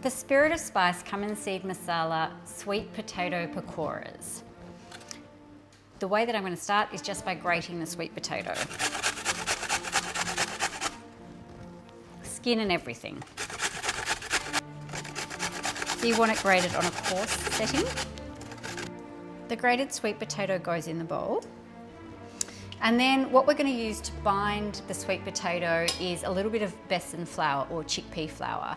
The Spirit of Spice Cumin Seed Masala sweet potato pakoras. The way that I'm going to start is just by grating the sweet potato. Skin and everything. So you want it grated on a coarse setting. The grated sweet potato goes in the bowl. And then what we're going to use to bind the sweet potato is a little bit of besan flour or chickpea flour.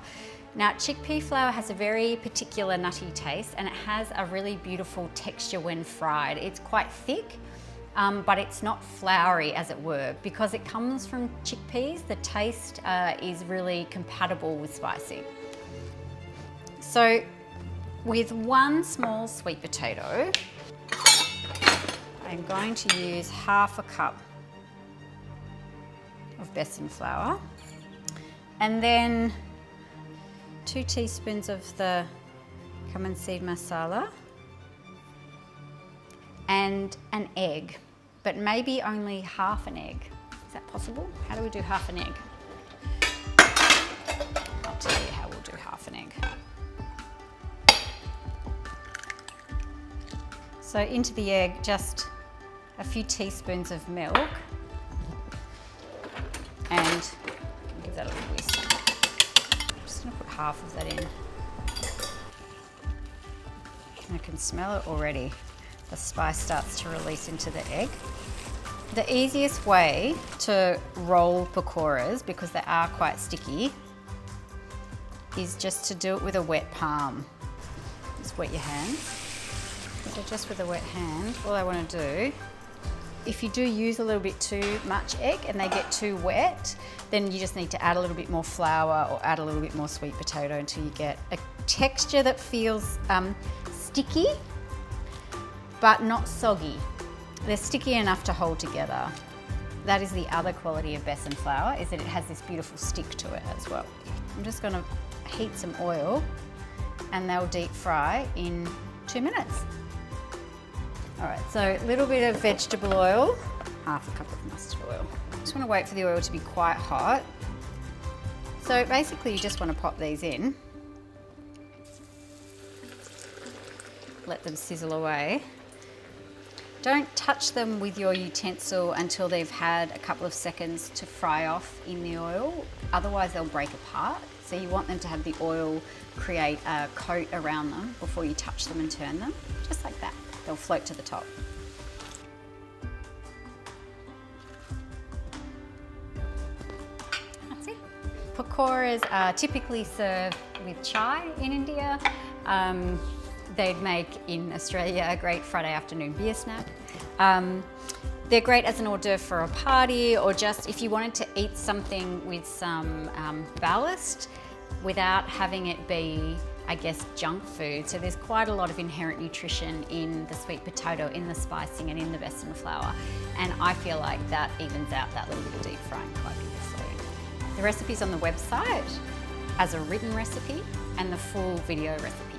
Now, chickpea flour has a very particular nutty taste and it has a really beautiful texture when fried. It's quite thick, but it's not floury as it were. Because it comes from chickpeas, the taste is really compatible with spicy. So with one small sweet potato, I'm going to use half a cup of besan flour and then 2 teaspoons of the Cumin Seed Masala and an egg, but maybe only half an egg. Is that possible? How do we do half an egg? I'll tell you how we'll do half an egg. So into the egg, just a few teaspoons of milk and give that a little whisk. I'm just going to put half of that in. I can smell it already. The spice starts to release into the egg. The easiest way to roll pakoras, because they are quite sticky, is just to do it with a wet palm. Just wet your hands. So just with a wet hand, all I want to do, if you do use a little bit too much egg and they get too wet, then you just need to add a little bit more flour or add a little bit more sweet potato until you get a texture that feels sticky, but not soggy. They're sticky enough to hold together. That is the other quality of besan flour, is that it has this beautiful stick to it as well. I'm just going to heat some oil and they'll deep fry in 2 minutes. All right, so a little bit of vegetable oil, half a cup of mustard oil. Just want to wait for the oil to be quite hot. So basically you just want to pop these in, let them sizzle away. Don't touch them with your utensil until they've had a couple of seconds to fry off in the oil, otherwise they'll break apart. So you want them to have the oil create a coat around them before you touch them and turn them, just like that. They'll float to the top. That's it. Pakoras are typically served with chai in India. They'd make in Australia a great Friday afternoon beer snack. They're great as an hors d'oeuvre for a party, or just if you wanted to eat something with some ballast without having it be, I guess, junk food. So there's quite a lot of inherent nutrition in the sweet potato, in the spicing and in the besan flour. And I feel like that evens out that little bit of deep frying quite beautifully. The recipe's on the website as a written recipe and the full video recipe